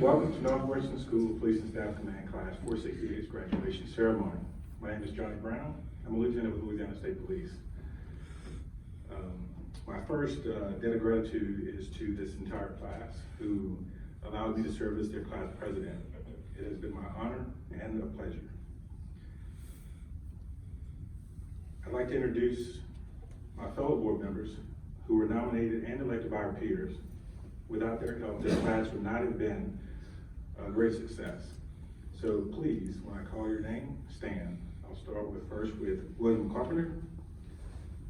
Welcome to Northwestern School Police and Staff Command Class 468's graduation ceremony. My name is Johnny Brown. I'm a lieutenant with Louisiana State Police. My first debt of gratitude is to this entire class who allowed me to serve as their class president. It has been my honor and a pleasure. I'd like to introduce my fellow board members who were nominated and elected by our peers. Without their help, this class would not have been a great success. So please, when I call your name, stand. I'll start first with William Carpenter.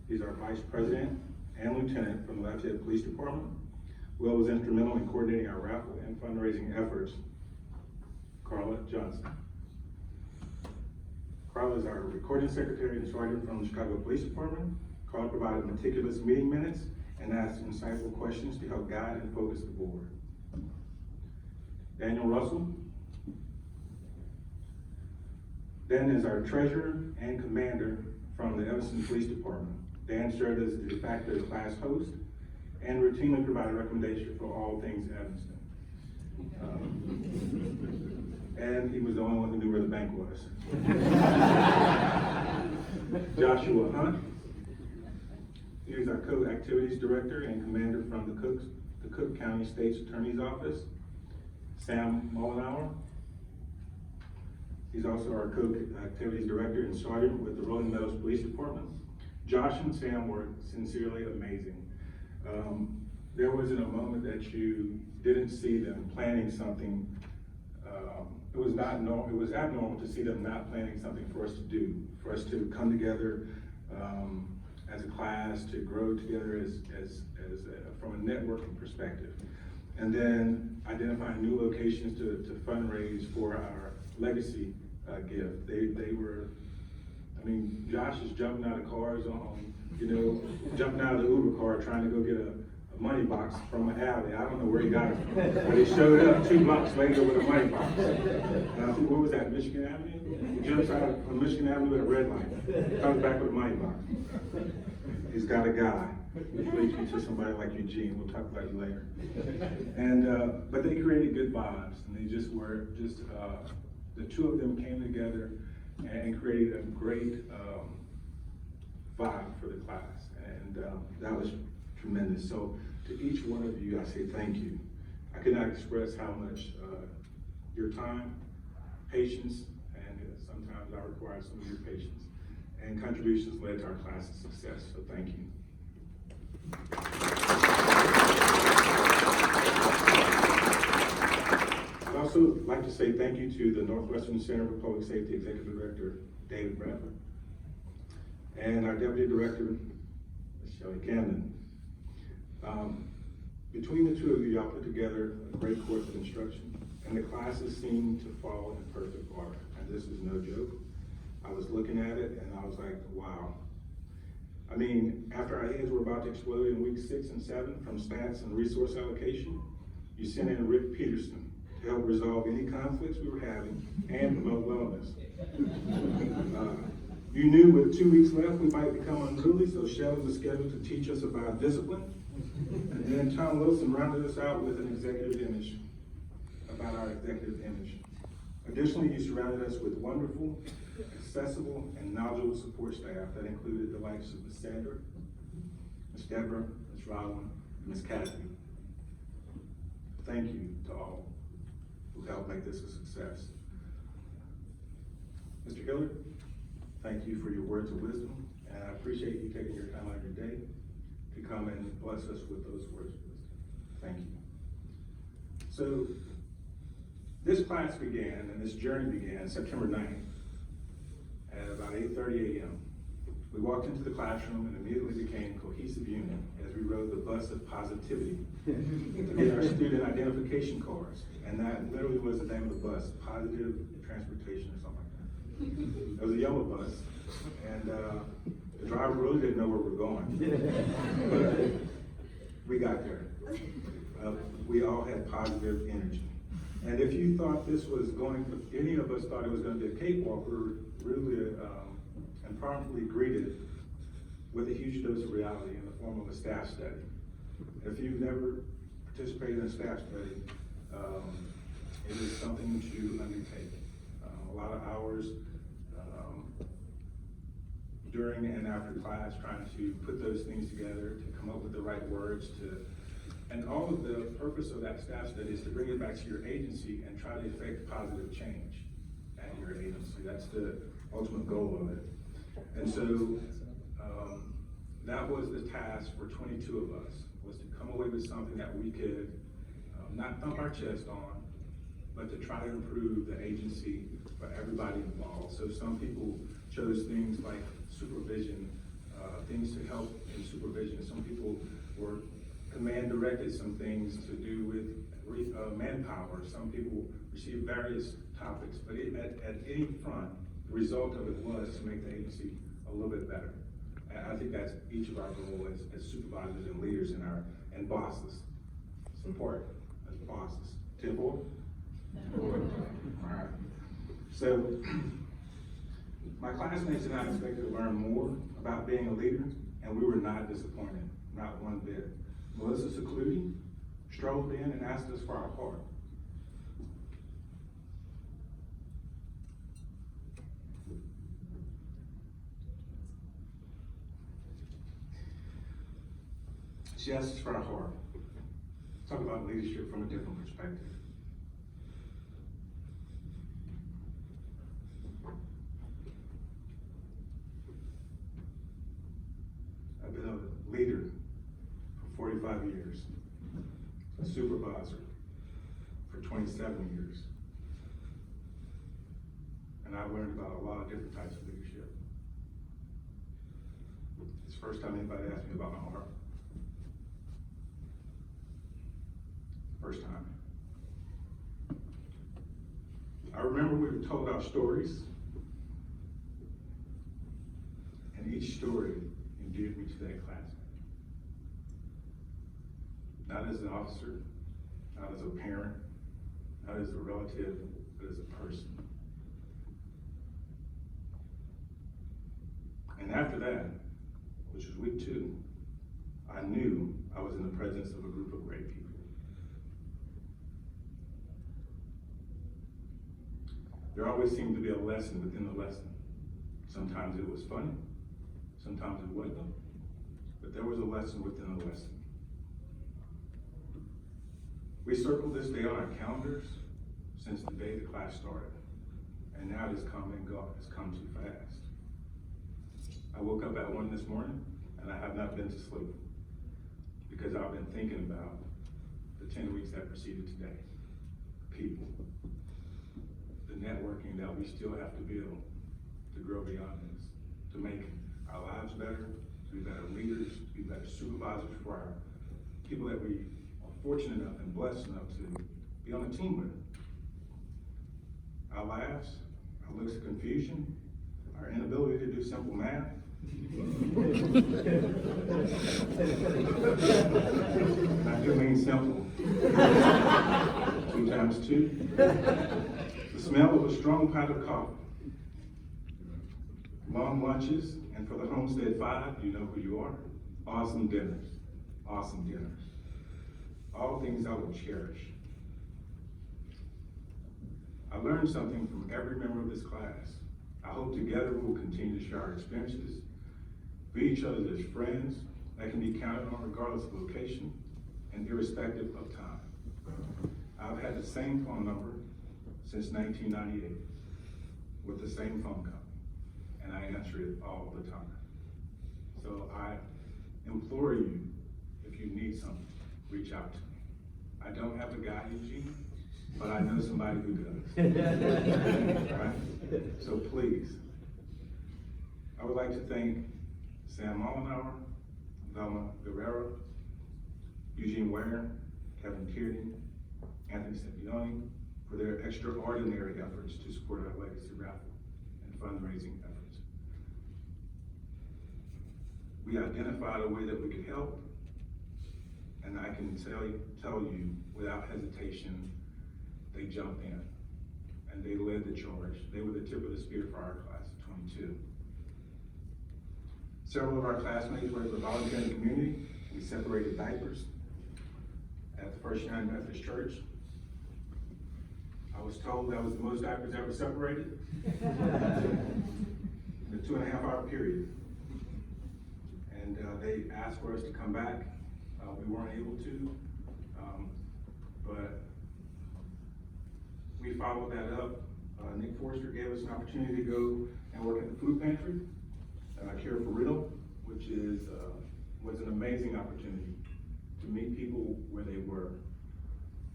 He's our vice president and lieutenant from the Lafayette Police Department. Will was instrumental in coordinating our raffle and fundraising efforts. Carla Johnson. Carla is our recording secretary and sergeant from the Chicago Police Department. Carla provided meticulous meeting minutes and asked insightful questions to help guide and focus the board. Daniel Russell. Dan is our treasurer and commander from the Evanston Police Department. Dan served as the de facto class host and routinely provided recommendations for all things Evanston. And he was the only one who knew where the bank was. Joshua Hunt. He is our co-activities director and commander from the Cook County State's Attorney's Office. Sam Mollenauer. He's also our co-activities director and sergeant with the Rolling Meadows Police Department. Josh and Sam were sincerely amazing. There wasn't a moment that you didn't see them planning something. It was abnormal to see them not planning something for us to do, for us to come together as a class, to grow together from a networking perspective. And then identifying new locations to fundraise for our legacy gift. They were, I mean, Josh is jumping out of cars jumping out of the Uber car trying to go get a money box from an alley. I don't know where he got it from, but he showed up 2 blocks later with a money box. Where was that, Michigan Avenue? He jumps out of Michigan Avenue at a red light, comes back with a money box. He's got a guy, which leads me to somebody like Eugene. We'll talk about you later. And but they created good vibes, and they just were the two of them came together and created a great vibe for the class, and that was tremendous. So to each one of you, I say thank you. I cannot express how much your time, patience, and sometimes I require some of your patience, and contributions led to our class's success, so thank you. I'd also like to say thank you to the Northwestern Center for Public Safety Executive Director, David Bradford, and our Deputy Director, Ms. Shelley Camden. Between the two of you, y'all put together a great course of instruction, and the classes seem to fall in perfect order, and this is no joke. I was looking at it and I was like, wow. I mean, after our heads were about to explode in weeks 6 and 7 from stats and resource allocation, you sent in Rick Peterson to help resolve any conflicts we were having and promote wellness. You knew with 2 weeks left we might become unruly, so Shelley was scheduled to teach us about discipline. And then Tom Wilson rounded us out with an executive image, about our executive image. Additionally, you surrounded us with wonderful, accessible, and knowledgeable support staff that included the likes of Ms. Sandra, Ms. Deborah, Ms. Rollin, and Ms. Kathy. Thank you to all who helped make this a success. Mr. Hillard, thank you for your words of wisdom, and I appreciate you taking your time out of your day to come and bless us with those words of wisdom. Thank you. So, this class began, and this journey began September 9th at about 8:30 a.m. We walked into the classroom and immediately became cohesive unit as we rode the bus of positivity to get our student identification cards. And that literally was the name of the bus, Positive Transportation or something like that. It was a yellow bus, and the driver really didn't know where we were going. But we got there. We all had positive energy. And if you thought this was any of us thought it was going to be a cakewalk, we were really and promptly greeted with a huge dose of reality in the form of a staff study. If you've never participated in a staff study, It is something to undertake. A lot of hours during and after class trying to put those things together, to come up with the right words, and all of the purpose of that staff study is to bring it back to your agency and try to effect positive change at your agency. That's the ultimate goal of it. And so that was the task for 22 of us, was to come away with something that we could not thump our chest on, but to try to improve the agency for everybody involved. So some people chose things like supervision, things to help in supervision. Some people were command directed some things to do with manpower. Some people received various topics, but at any front, the result of it was to make the agency a little bit better. And I think that's each of our goals as supervisors and leaders and bosses. Support as bosses. 10-4? All right. So, my classmates and I expected to learn more about being a leader, and we were not disappointed, not one bit. Melissa Secludi strolled in and asked us for our part. She asked us for our heart. Talk about leadership from a different perspective. I've been a leader for 45 years, a supervisor for 27 years, and I've learned about a lot of different types of leadership. It's the first time anybody asked me about my heart. First time. I remember we were told our stories, and each story endeared me to that classmate. Not as an officer, not as a parent, not as a relative, but as a person. And after that, which was week 2, I knew I was in the presence of a group of great people. There always seemed to be a lesson within the lesson. Sometimes it was funny, sometimes it wasn't, but there was a lesson within the lesson. We circled this day on our calendars since the day the class started, and now it has come and gone. It's come too fast. I woke up at 1 this morning, and I have not been to sleep because I've been thinking about the 10 weeks that preceded today. People. The networking that we still have to build to grow beyond this, to make our lives better, to be better leaders, to be better supervisors for our people that we are fortunate enough and blessed enough to be on a team with. Our laughs, our looks of confusion, our inability to do simple math. I do mean simple. 2 times 2. The smell of a strong pot of coffee. Long lunches, and for the Homestead 5, you know who you are. Awesome dinners. Awesome dinners. All things I will cherish. I learned something from every member of this class. I hope together we will continue to share our experiences, be each other as friends that can be counted on regardless of location and irrespective of time. I've had the same phone number since 1998 with the same phone company, and I answer it all the time. So I implore you, if you need something, reach out to me. I don't have a guy, Eugene, but I know somebody who does. Right? So please, I would like to thank Sam Mollenauer, Velma Guerrero, Eugene Ware, Kevin Tierney, Anthony Scipione, for their extraordinary efforts to support our legacy raffle and fundraising efforts. We identified a way that we could help, and I can tell you without hesitation, they jumped in and they led the charge. They were the tip of the spear for our class of 22. Several of our classmates were able to volunteer in the community. We separated diapers at the First United Methodist Church. I was told that was the most diapers ever separated. The 2.5-hour period. And they asked for us to come back. We weren't able to, but we followed that up. Nick Forrester gave us an opportunity to go and work at the food pantry, Care for Riddle, which was an amazing opportunity to meet people where they were.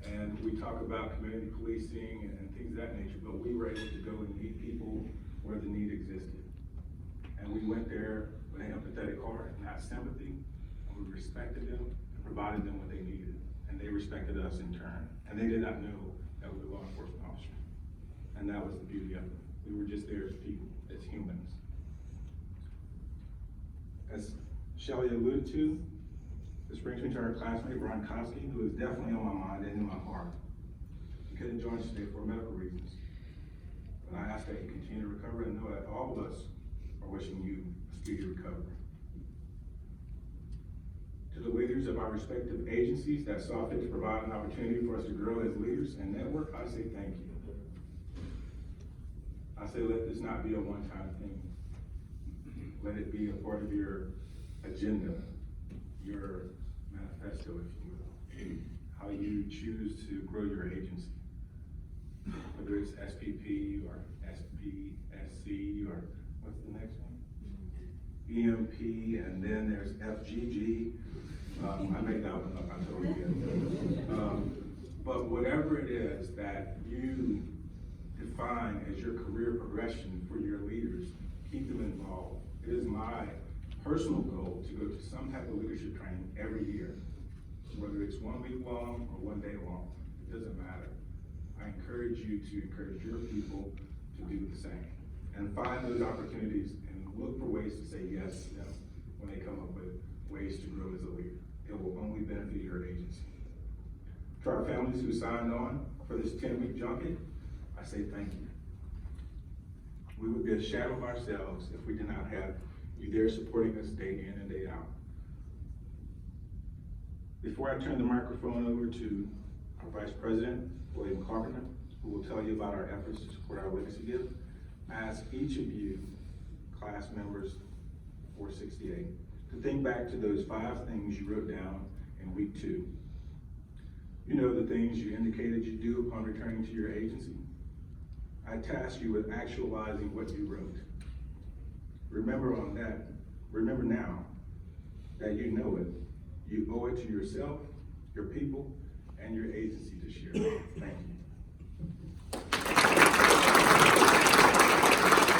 And we talk about community policing and things of that nature, but we were able to go and meet people where the need existed. And we went there with an empathetic heart and had sympathy, and we respected them and provided them what they needed. And they respected us in turn. And they did not know that we were law enforcement officers. And that was the beauty of it. We were just there as people, as humans. As Shelley alluded to, this brings me to our classmate, Ron Kosky, who is definitely on my mind and in my heart. He couldn't join us today for medical reasons. But I ask that you continue to recover and know that all of us are wishing you a speedy recovery. To the leaders of our respective agencies that saw fit to provide an opportunity for us to grow as leaders and network, I say thank you. I say let this not be a one-time thing. Let it be a part of your agenda, your manifesto, if you will, how you choose to grow your agency. Whether it's SPP or SPSC or what's the next one? EMP, and then there's FGG. I made that one up, I totally get it. But whatever it is that you define as your career progression for your leaders, keep them involved. It is my personal goal to go to some type of leadership training every year, whether it's 1 week long or 1 day long, it doesn't matter. I encourage you to encourage your people to do the same and find those opportunities and look for ways to say yes to them when they come up with ways to grow as a leader. It will only benefit your agency. To our families who signed on for this 10-week junket, I say thank you. We would be a shadow of ourselves if we did not have you there supporting us day in and day out. Before I turn the microphone over to our Vice President, William Carpenter, who will tell you about our efforts to support our legacy gift, I ask each of you, class members 468, to think back to those 5 things you wrote down in week 2. You know the things you indicated you do upon returning to your agency. I task you with actualizing what you wrote. Remember now that you know it. You owe it to yourself, your people, and your agency to share. Thank you.